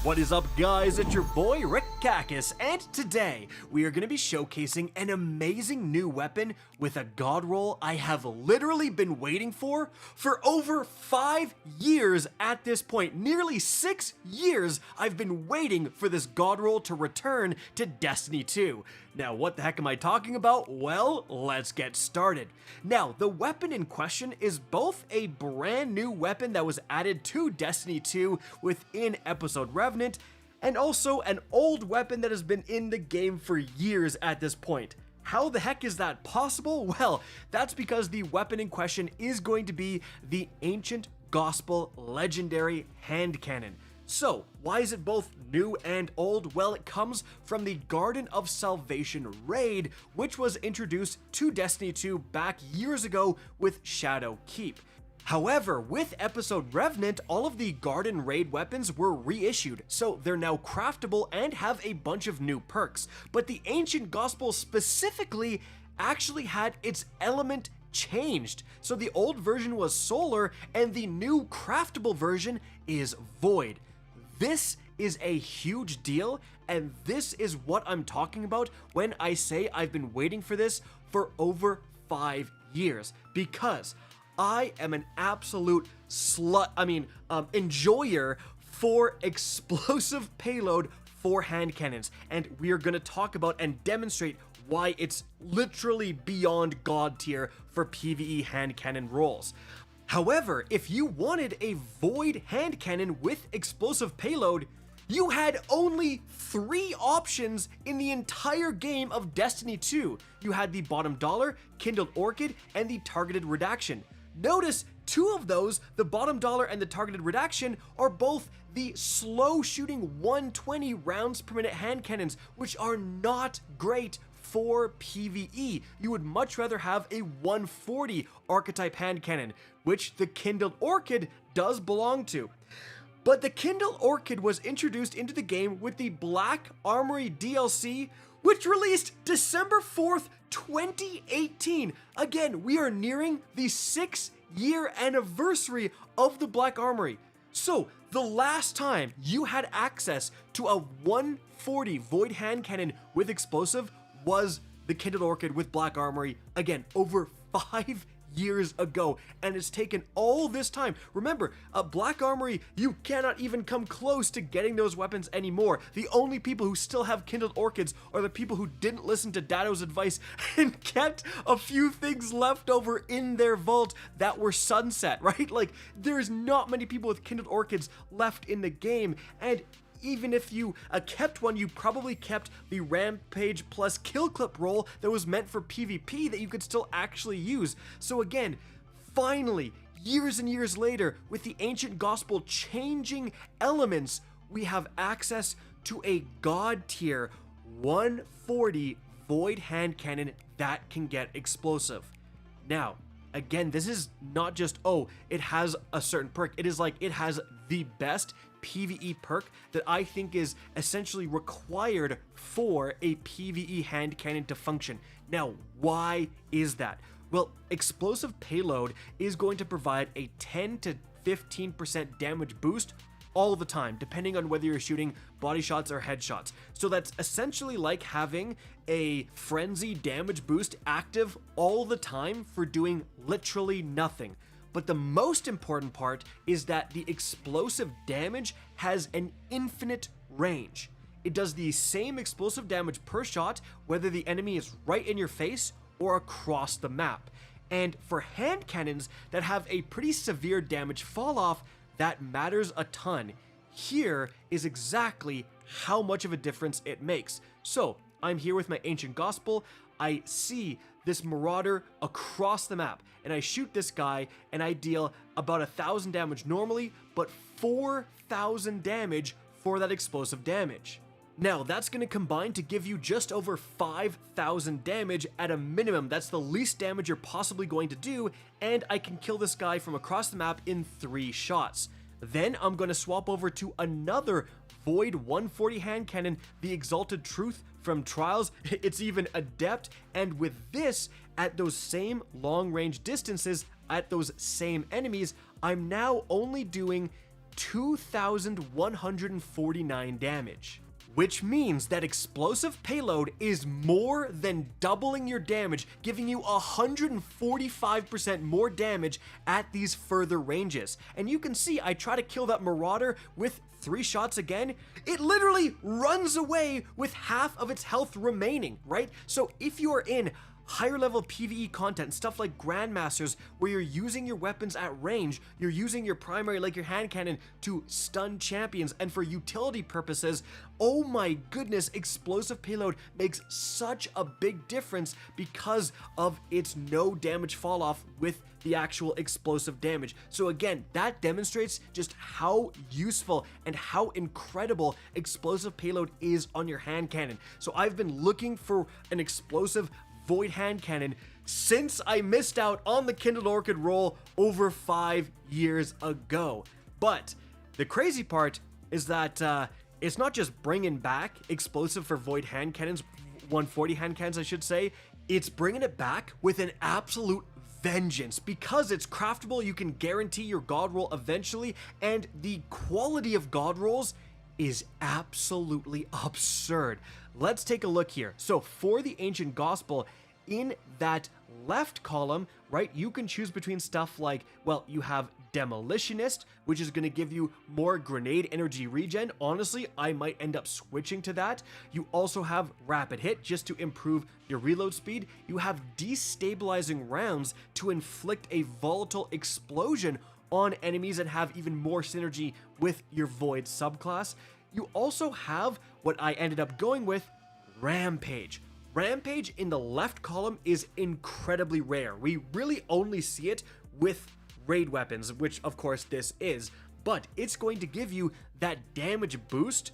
What is up, guys? It's your boy Rick Kakis, and today we are going to be showcasing an amazing new weapon with a god roll I have literally been waiting for over 5 years at this point. Nearly 6 years I've been waiting for this god roll to return to Destiny 2. Now, what the heck am I talking about? Well, let's get started. Now, the weapon in question is both a brand new weapon that was added to Destiny 2 within episode Revenant, and also an old weapon that has been in the game for years at this point. How the heck is that possible? Well, that's because the weapon in question is going to be the Ancient Gospel Legendary Hand Cannon. So, why is it both new and old? Well, it comes from the Garden of Salvation raid, which was introduced to Destiny 2 back years ago with Shadow Keep. However, with episode Revenant, all of the Garden raid weapons were reissued, so they're now craftable and have a bunch of new perks. But the Ancient Gospel specifically actually had its element changed. So the old version was solar and the new craftable version is void. This is a huge deal, and this is what I'm talking about when I say I've been waiting for this for over 5 years, because I am an absolute enjoyer for explosive payload for hand cannons, and we are going to talk about and demonstrate why it's literally beyond god tier for PvE hand cannon rolls. However, if you wanted a void hand cannon with explosive payload, you had only 3 options in the entire game of Destiny 2. You had the bottom dollar, Kindled Orchid, and the targeted redaction. Notice 2 of those, the bottom dollar and the targeted redaction, are both the slow shooting 120 rounds per minute hand cannons, which are not great for PvE. You would much rather have a 140 archetype hand cannon, which the Kindled Orchid does belong to. But the Kindled Orchid was introduced into the game with the Black Armory DLC, which released December 4th, 2018. Again, we are nearing the 6-year anniversary of the Black Armory. So, the last time you had access to a 140 void hand cannon with explosive was the Kindled Orchid with Black Armory, again, over 5 years ago, and it's taken all this time. Remember, Black Armory, you cannot even come close to getting those weapons anymore. The only people who still have Kindled Orchids are the people who didn't listen to Dado's advice and kept a few things left over in their vault that were sunset, right? Like, there's not many people with Kindled Orchids left in the game, and even if you kept one, you probably kept the Rampage plus Kill Clip roll that was meant for PvP that you could still actually use. So again, finally, years and years later, with the Ancient Gospel changing elements, we have access to a god tier 140 void hand cannon that can get explosive. Now, again, this is not just, oh, it has a certain perk. It is like, it has the best PvE perk that I think is essentially required for a PvE hand cannon to function. Now, why is that? Well, explosive payload is going to provide a 10 to 15% damage boost all the time, depending on whether you're shooting body shots or headshots. So that's essentially like having a frenzy damage boost active all the time for doing literally nothing. But the most important part is that the explosive damage has an infinite range. It does the same explosive damage per shot, whether the enemy is right in your face or across the map. And for hand cannons that have a pretty severe damage fall off, that matters a ton. Here is exactly how much of a difference it makes. So, I'm here with my Ancient Gospel. I see this Marauder across the map, and I shoot this guy, and I deal about 1,000 damage normally, but 4,000 damage for that explosive damage. Now, that's going to combine to give you just over 5,000 damage at a minimum. That's the least damage you're possibly going to do, and I can kill this guy from across the map in 3 shots. Then I'm going to swap over to another Void 140 hand cannon, the Exalted Truth from Trials. It's even adept, and with this, at those same long range distances, at those same enemies, I'm now only doing 2,149 damage. Which means that explosive payload is more than doubling your damage, giving you 145% more damage at these further ranges. And you can see I try to kill that Marauder with 3 shots again. It literally runs away with half of its health remaining, right? So if you are in higher level PvE content, stuff like Grandmasters, where you're using your weapons at range, you're using your primary, like your hand cannon, to stun champions, and for utility purposes, oh my goodness, explosive payload makes such a big difference because of its no damage fall off with the actual explosive damage. So again, that demonstrates just how useful and how incredible explosive payload is on your hand cannon. So I've been looking for an explosive Void hand cannon since I missed out on the Kindled Orchid roll over 5 years ago. But the crazy part is that it's not just bringing back explosive for Void hand cannons, 140 hand cannons I should say, it's bringing it back with an absolute vengeance. Because it's craftable, you can guarantee your god roll eventually, and the quality of god rolls is absolutely absurd. Let's take a look here. So for the Ancient Gospel, in that left column, right, you can choose between stuff like, well, you have Demolitionist, which is going to give you more grenade energy regen. Honestly, I might end up switching to that. You also have Rapid Hit, just to improve your reload speed. You have Destabilizing Rounds to inflict a volatile explosion on enemies and have even more synergy with your Void subclass. You also have what I ended up going with, Rampage. Rampage in the left column is incredibly rare. We really only see it with raid weapons, which of course this is, but it's going to give you that damage boost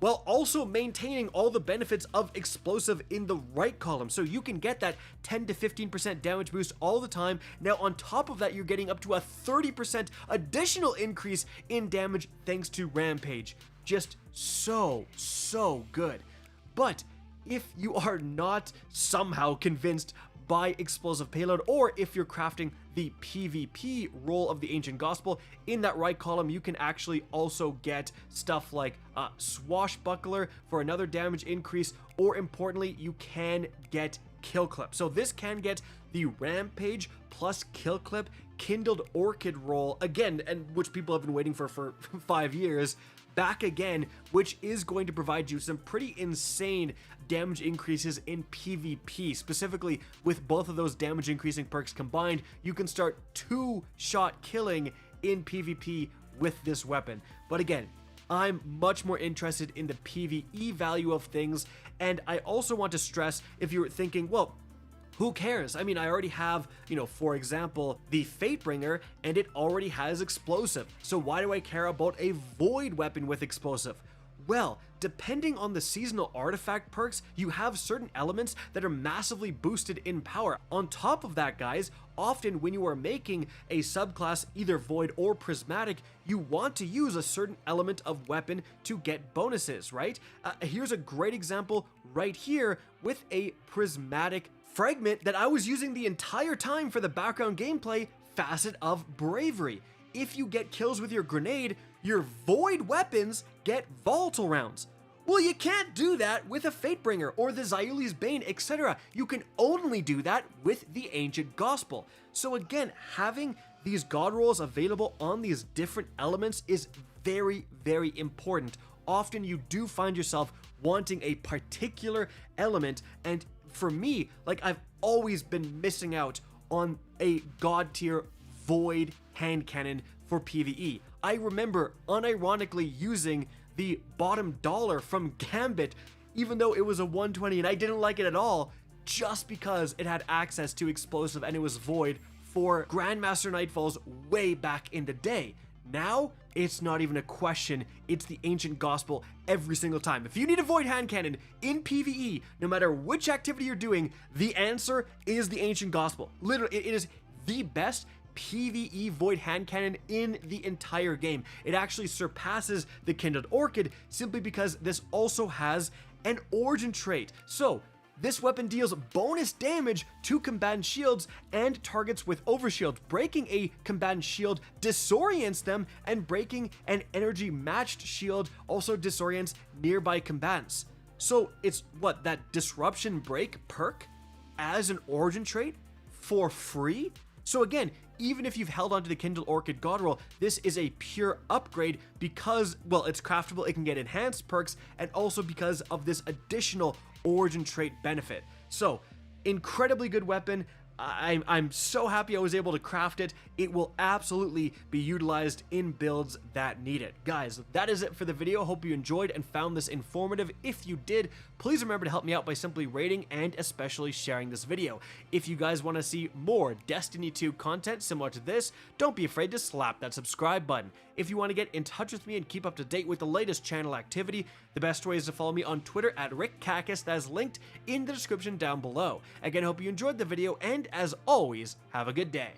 while also maintaining all the benefits of explosive in the right column. So you can get that 10 to 15% damage boost all the time. Now on top of that, you're getting up to a 30% additional increase in damage thanks to Rampage. Just so good. But if you are not somehow convinced by explosive payload, or if you're crafting the PvP role of the Ancient Gospel, in that right column you can actually also get stuff like Swashbuckler for another damage increase, or importantly you can get Kill Clip. So this can get the Rampage plus Kill Clip Kindled Orchid roll again, and which people have been waiting for 5 years, back again, which is going to provide you some pretty insane damage increases in PvP. Specifically, with both of those damage increasing perks combined, you can start 2-shot killing in PvP with this weapon. But again, I'm much more interested in the PvE value of things, and I also want to stress, if you're thinking, well, who cares? I mean, I already have, for example, the Fatebringer, and it already has explosive. So why do I care about a Void weapon with explosive? Well, depending on the seasonal artifact perks, you have certain elements that are massively boosted in power. On top of that, guys, often when you are making a subclass, either Void or Prismatic, you want to use a certain element of weapon to get bonuses, right? Here's a great example right here with a Prismatic Fragment that I was using the entire time for the background gameplay, Facet of Bravery. If you get kills with your grenade, your Void weapons get volatile rounds. Well, you can't do that with a Fatebringer or the Xyuli's Bane, etc. You can only do that with the Ancient Gospel. So again, having these god rolls available on these different elements is very important. Often you do find yourself wanting a particular element, and for me, like, I've always been missing out on a god tier Void hand cannon for PvE. I remember unironically using the bottom dollar from Gambit, even though it was a 120 and I didn't like it at all, just because it had access to explosive and it was Void for Grandmaster Nightfalls way back in the day. Now, it's not even a question, it's the Ancient Gospel every single time. If you need a Void hand cannon in PvE, no matter which activity you're doing, the answer is the Ancient Gospel. Literally, it is the best PvE Void hand cannon in the entire game. It actually surpasses the Kindled Orchid simply because this also has an origin trait. So, This weapon deals bonus damage to combatant shields and targets with overshield. Breaking a combatant shield disorients them, and breaking an energy matched shield also disorients nearby combatants. So it's what, that disruption break perk as an origin trait for free? So again, even if you've held onto the Kindle Orchid God Roll, this is a pure upgrade because, well, it's craftable, it can get enhanced perks, and also because of this additional origin trait benefit. So, incredibly good weapon. I'm so happy I was able to craft it. It will absolutely be utilized in builds that need it. Guys, that is it for the video. Hope you enjoyed and found this informative. If you did, please remember to help me out by simply rating and especially sharing this video. If you guys want to see more Destiny 2 content similar to this, don't be afraid to slap that subscribe button. If you want to get in touch with me and keep up to date with the latest channel activity, the best way is to follow me on Twitter at RickCacus, that is linked in the description down below. Again, I hope you enjoyed the video, and as always, have a good day.